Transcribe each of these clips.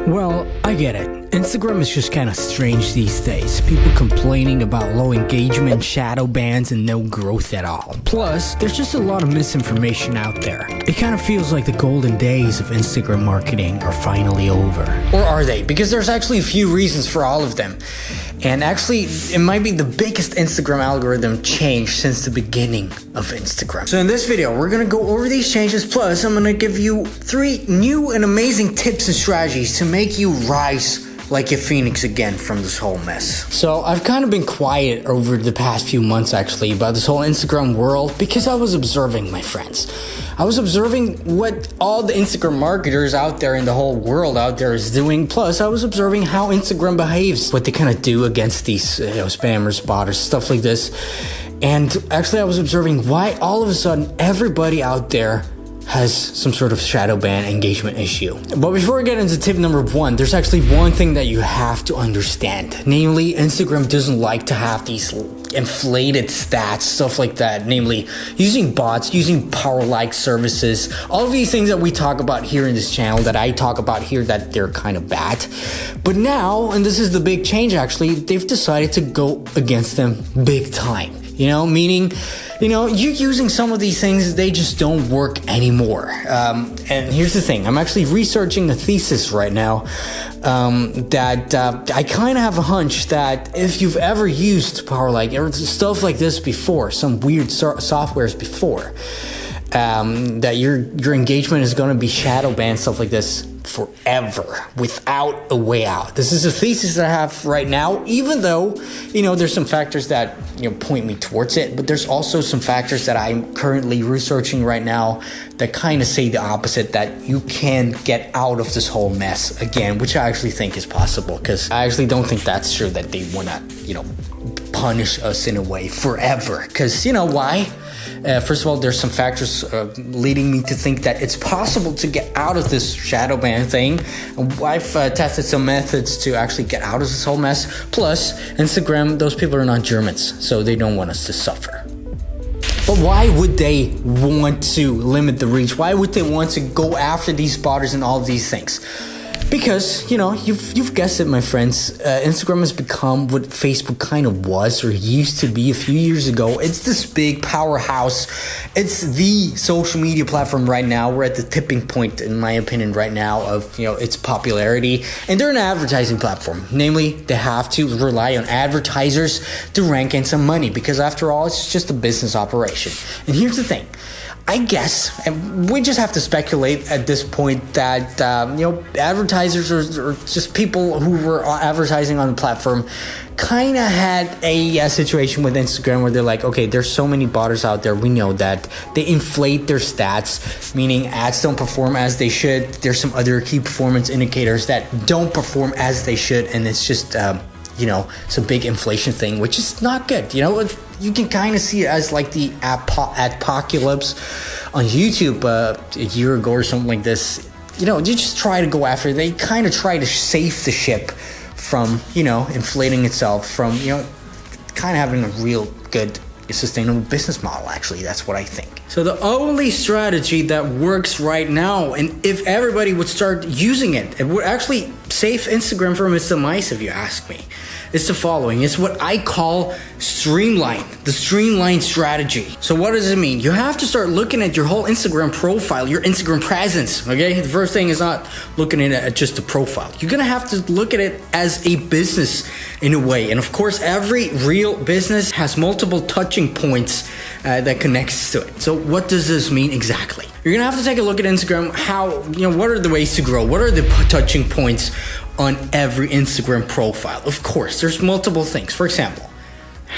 Well, I get it. Instagram is just kind of strange these days. People complaining about low engagement, shadow bans, and no growth at all. Plus, there's just a lot of misinformation out there. It kind of feels like the golden days of Instagram marketing are finally over. Or are they? Because there's actually a few reasons for all of them. And actually, it might be the biggest Instagram algorithm change since the beginning of Instagram. So in this video, we're gonna go over these changes. Plus, I'm gonna give you 3 new and amazing tips and strategies to make you rise like a phoenix again from this whole mess. So I've kind of been quiet over the past few months actually about this whole Instagram world because I was observing, my friends. I was observing what all the Instagram marketers out there in the whole world out there is doing. Plus, I was observing how Instagram behaves, what they kind of do against these spammers, botters, stuff like this. And actually, I was observing why all of a sudden everybody out there has some sort of shadow ban engagement issue. But before we get into tip number 1, there's actually one thing that you have to understand. Namely, Instagram doesn't like to have these inflated stats, stuff like that. Namely, using bots, using power-like services, all of these things that we talk about here in this channel, that I talk about here, that they're kind of bad. But now, and this is the big change actually, they've decided to go against them big time. Meaning, you using some of these things, they just don't work anymore. And here's the thing, I'm actually researching a thesis right now that I kind of have a hunch that if you've ever used Power-like or stuff like this before, some weird softwares before, that your engagement is going to be shadow banned, stuff like this, forever without a way out. This is a thesis that I have right now, even though, there's some factors that, point me towards it, but there's also some factors that I'm currently researching right now that kind of say the opposite, that you can get out of this whole mess again, which I actually think is possible, because I actually don't think that's true that they want to, punish us in a way forever. Because, why? First of all, there's some factors leading me to think that it's possible to get out of this shadow ban thing. I've tested some methods to actually get out of this whole mess. Plus, Instagram, those people are not Germans, so they don't want us to suffer. But why would they want to limit the reach? Why would they want to go after these spotters and all of these things? Because, you've guessed it, my friends, Instagram has become what Facebook kind of was or used to be a few years ago. It's this big powerhouse. It's the social media platform right now. We're at the tipping point, in my opinion, right now of, its popularity. And they're an advertising platform. Namely, they have to rely on advertisers to rank in some money because, after all, it's just a business operation. And here's the thing. I guess, and we just have to speculate at this point that, advertisers or just people who were advertising on the platform kind of had a situation with Instagram where they're like, okay, there's so many botters out there. We know that they inflate their stats, meaning ads don't perform as they should. There's some other key performance indicators that don't perform as they should. And it's just, some big inflation thing, which is not good. You can kind of see it as like the apocalypse on YouTube a year ago or something like this. You just try to go after it. They kind of try to save the ship from, inflating itself, from, kind of having a real good sustainable business model. Actually, that's what I think. So the only strategy that works right now, and if everybody would start using it, it would actually save Instagram from its demise, if you ask me. It's the following. It's what I call streamline, the streamline strategy. So what does it mean? You have to start looking at your whole Instagram profile, your Instagram presence, okay? The first thing is not looking at it at just a profile. You're gonna have to look at it as a business in a way. And of course, every real business has multiple touching points that connects to it. So what does this mean exactly? You're gonna have to take a look at Instagram, what are the ways to grow? What are the touching points on every Instagram profile? Of course, there's multiple things. For example,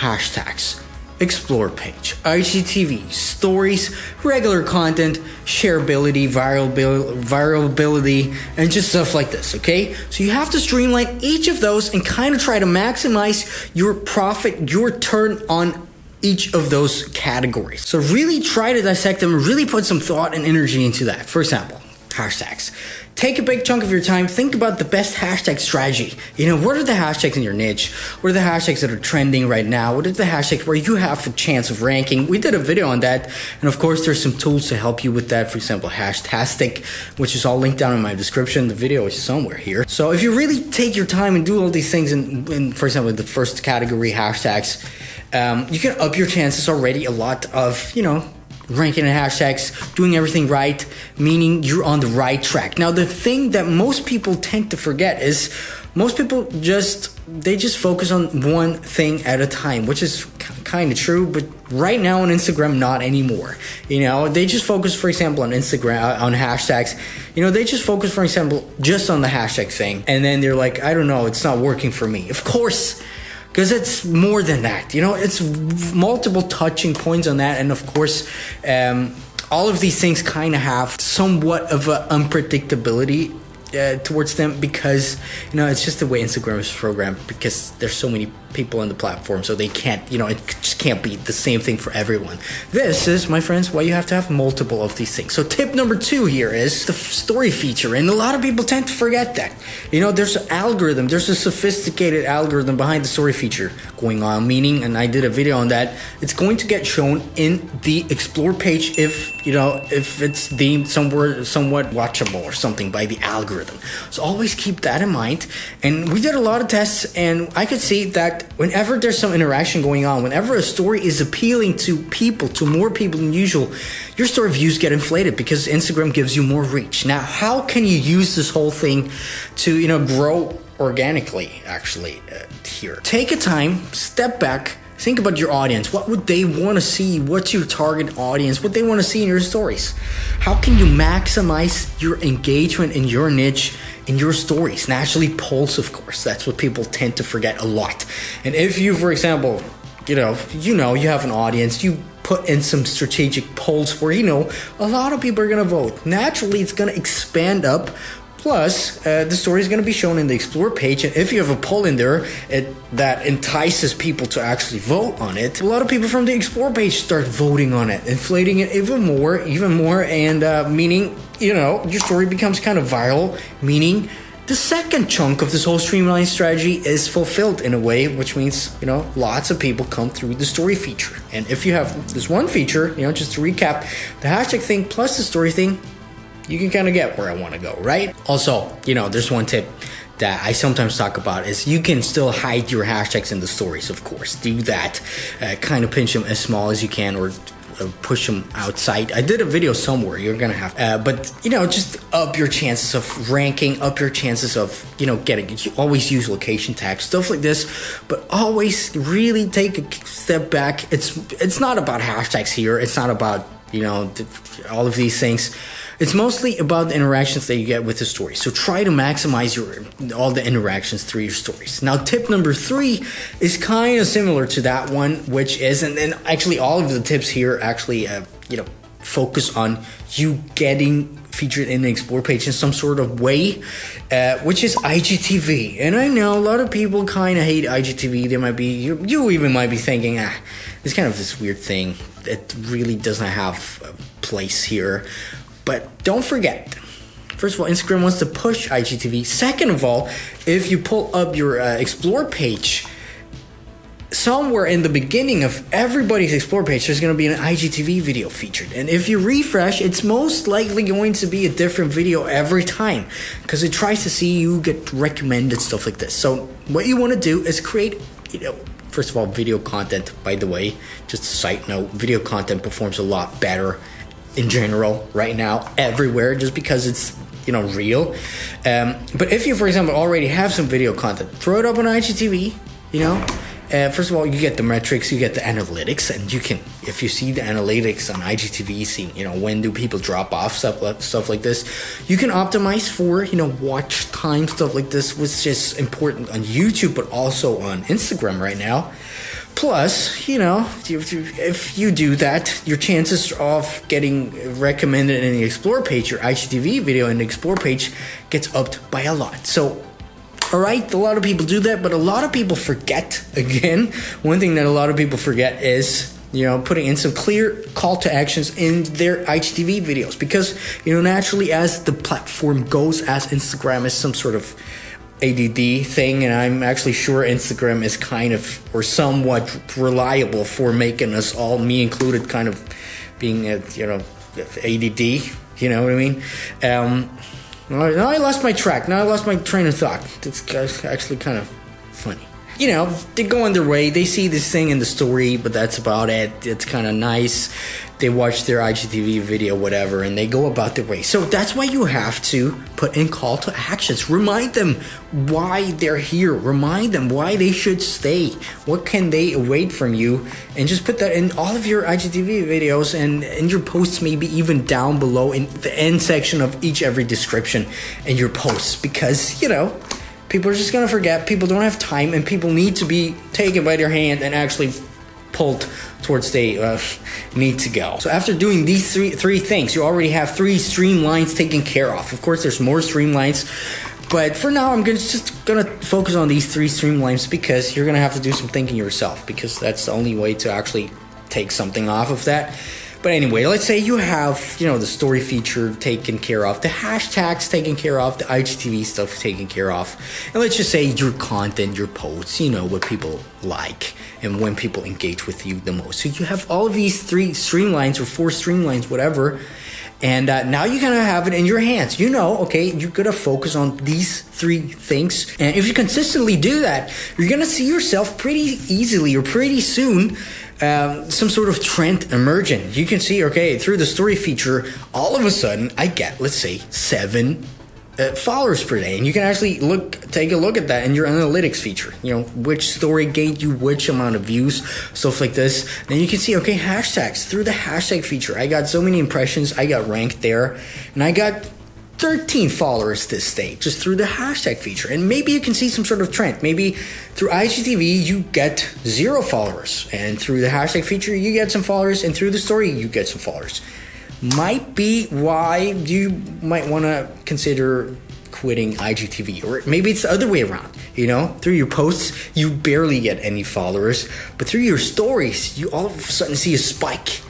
hashtags, explore page, IGTV, stories, regular content, shareability, viralability, and just stuff like this, okay? So you have to streamline each of those and kind of try to maximize your profit, your turn on each of those categories. So really try to dissect them, really put some thought and energy into that. For example, hashtags. take a big chunk of your time, think about the best hashtag strategy. You know, what are the hashtags in your niche? What are the hashtags that are trending right now? What are the hashtags where you have a chance of ranking? We did a video on that, and of course there's some tools to help you with that. For example, Hashtastic, which is all linked down in my description. The video is somewhere here. So if you really take your time and do all these things in for example, the first category hashtags, you can up your chances already a lot of, you know, ranking in hashtags, doing everything right, meaning you're on the right track. Now, the thing that most people tend to forget is most people just focus on one thing at a time, which is kind of true, but right now on Instagram, not anymore. You know, they just focus, for example, on Instagram, on hashtags. You know, they just focus, for example, just on the hashtag thing. And then they're like, I don't know, it's not working for me. Of course, because it's more than that, you know, it's multiple touching points on that. And of course, all of these things kind of have somewhat of an unpredictability towards them, because, you know, it's just the way Instagram is programmed, because there's so many people on the platform, so they can't, you know, it just can't be the same thing for everyone. This is, my friends, why you have to have multiple of these things. So tip number 2 here is the story feature, and a lot of people tend to forget that. You know, there's an algorithm, there's a sophisticated algorithm behind the story feature going on, meaning, and I did a video on that, it's going to get shown in the explore page if, you know, if it's deemed somewhat watchable or something by the algorithm. So always keep that in mind. And we did a lot of tests, and I could see that whenever there's some interaction going on, whenever a story is appealing to people, to more people than usual, your story views get inflated because Instagram gives you more reach. Now, how can you use this whole thing to, you know, grow organically, actually, here? Take a time, step back, think about your audience. What would they want to see? What's your target audience? What they want to see in your stories? How can you maximize your engagement in your niche, in your stories? Naturally, polls, of course. That's what people tend to forget a lot. And if you, for example, you have an audience, you put in some strategic polls where, you know, a lot of people are going to vote. Naturally, it's going to expand up. Plus, the story is going to be shown in the Explore page, and if you have a poll in there that entices people to actually vote on it, a lot of people from the Explore page start voting on it, inflating it even more, and meaning, you know, your story becomes kind of viral, meaning the second chunk of this whole streamline strategy is fulfilled in a way, which means, you know, lots of people come through the story feature. And if you have this one feature, you know, just to recap, the hashtag thing plus the story thing, you can kind of get where I want to go, right? Also, you know, there's one tip that I sometimes talk about is you can still hide your hashtags in the stories, of course. Do that. Kind of pinch them as small as you can, or push them outside. I did a video somewhere, you're gonna have, but, you know, just up your chances of ranking, up your chances of, you know, getting it. You always use location tags, stuff like this, but always really take a step back. It's not about hashtags here. It's not about, you know, all of these things. It's mostly about the interactions that you get with the story. So try to maximize all the interactions through your stories. Now, tip number 3 is kind of similar to that one, which is, and then actually all of the tips here actually, you know, focus on you getting featured in the Explore page in some sort of way, which is IGTV. And I know a lot of people kind of hate IGTV. They might be, you even might be thinking, it's kind of this weird thing that really doesn't have a place here. But don't forget, first of all, Instagram wants to push IGTV. Second of all, if you pull up your Explore page, somewhere in the beginning of everybody's Explore page, there's going to be an IGTV video featured. And if you refresh, it's most likely going to be a different video every time, because it tries to see you get recommended, stuff like this. So what you want to do is create, you know, first of all, video content, by the way, just a side note, video content performs a lot better in general right now everywhere, just because it's, you know, real. But if you, for example, already have some video content, throw it up on IGTV, you know. First of all, you get the metrics, you get the analytics, and you can, if you see the analytics on IGTV, see, you know, when do people drop off, stuff like this, you can optimize for, you know, watch time, stuff like this, which is important on YouTube, but also on Instagram right now. Plus, you know, if you do that, your chances of getting recommended in the Explore page, your IGTV video in the Explore page, gets upped by a lot. So, alright, a lot of people do that, but a lot of people forget, again, one thing that a lot of people forget is putting in some clear call to actions in their IGTV videos, because naturally, as the platform goes, as Instagram is some sort of ADD thing, and I'm actually sure Instagram is kind of or somewhat reliable for making us all, me included, kind of being ADD. You know what I mean? Now I lost my track. Now I lost my train of thought. It's actually kind of funny. They go on their way. They see this thing in the story, but that's about it. It's kind of nice. They watch their IGTV video, whatever, and they go about their way. So that's why you have to put in call to actions. Remind them why they're here. Remind them why they should stay. What can they await from you? And just put that in all of your IGTV videos and in your posts, maybe even down below in the end section of every description in your posts. Because, people are just going to forget. People don't have time, and people need to be taken by their hand and actually pulled towards they need to go. So after doing these three things, you already have 3 streamlines taken care of. Of course, there's more streamlines, but for now, I'm just gonna focus on these 3 streamlines, because you're gonna have to do some thinking yourself, because that's the only way to actually take something off of that. But anyway, let's say you have, the story feature taken care of, the hashtags taken care of, the IGTV stuff taken care of, and let's just say your content, your posts, what people like and when people engage with you the most. So you have all of these 3 streamlines or 4 streamlines, whatever, and now you're gonna have it in your hands. Okay, you're gonna focus on these 3 things, and if you consistently do that, you're gonna see yourself pretty easily or pretty soon some sort of trend emerging. You can see, okay, through the story feature, all of a sudden I get, let's say, 7 followers per day, and you can actually take a look at that in your analytics feature. Which story gained you which amount of views, stuff like this. Then you can see, okay, hashtags. Through the hashtag feature, I got so many impressions, I got ranked there, and I got 13 followers this day just through the hashtag feature. And maybe you can see some sort of trend. Maybe through IGTV you get 0 followers, and through the hashtag feature you get some followers, and through the story you get some followers. Might be why you might want to consider quitting IGTV, or maybe it's the other way around. Through your posts you barely get any followers, but through your stories you all of a sudden see a spike.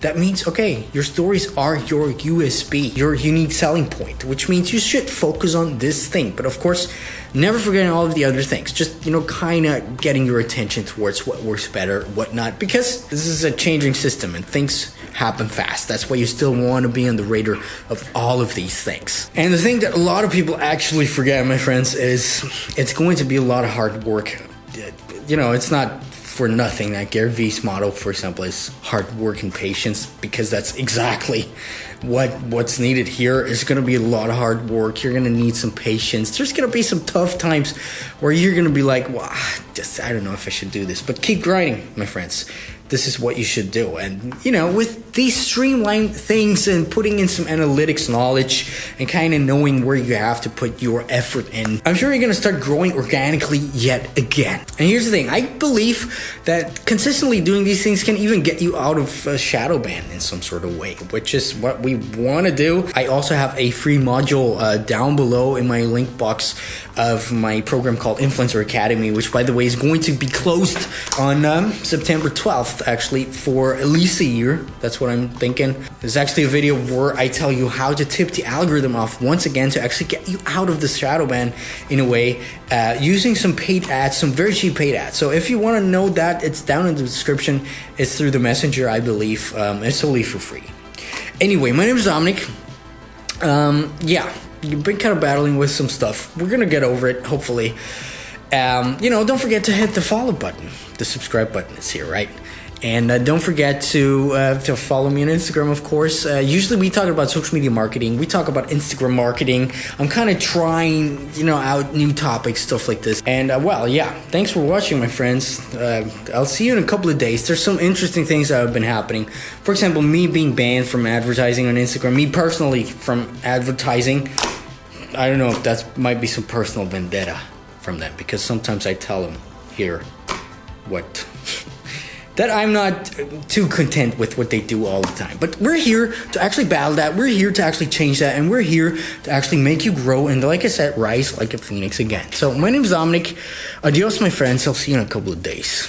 That means, okay, your stories are your USP, your unique selling point, which means you should focus on this thing. But of course, never forgetting all of the other things. Just, kind of getting your attention towards what works better, what not. Because this is a changing system and things happen fast. That's why you still want to be on the radar of all of these things. And the thing that a lot of people actually forget, my friends, is it's going to be a lot of hard work. It's not for nothing that Gary V's motto, for example, is hard work and patience, because that's exactly what's needed here. Is going to be a lot of hard work. You're going to need some patience. There's going to be some tough times where you're going to be like, well, I don't know if I should do this, but keep grinding, my friends. This is what you should do. And, with these streamlined things and putting in some analytics knowledge and kind of knowing where you have to put your effort in, I'm sure you're going to start growing organically yet again. And here's the thing. I believe that consistently doing these things can even get you out of a shadow ban in some sort of way, which is what we want to do. I also have a free module down below in my link box of my program called Influencer Academy, which, by the way, is going to be closed on September 12th, actually, for at least a year. That's what I'm thinking. There's actually a video where I tell you how to tip the algorithm off once again to actually get you out of the shadow ban in a way, using some paid ads, some very cheap paid ads. So if you want to know that, it's down in the description. It's through the messenger, I believe. It's totally for free. Anyway, my name is Dominik. You've been kind of battling with some stuff. We're gonna get over it, hopefully. Don't forget to hit the follow button. The subscribe button is here, right? And don't forget to follow me on Instagram, of course. Usually we talk about social media marketing. We talk about Instagram marketing. I'm kind of trying, out new topics, stuff like this. And, thanks for watching, my friends. I'll see you in a couple of days. There's some interesting things that have been happening. For example, me being banned from advertising on Instagram. Me personally from advertising. I don't know if that might be some personal vendetta from them, because sometimes I tell them here that I'm not too content with what they do all the time. But we're here to actually battle that. We're here to actually change that. And we're here to actually make you grow. And like I said, rise like a phoenix again. So my name is Dominik. Adios, my friends. I'll see you in a couple of days.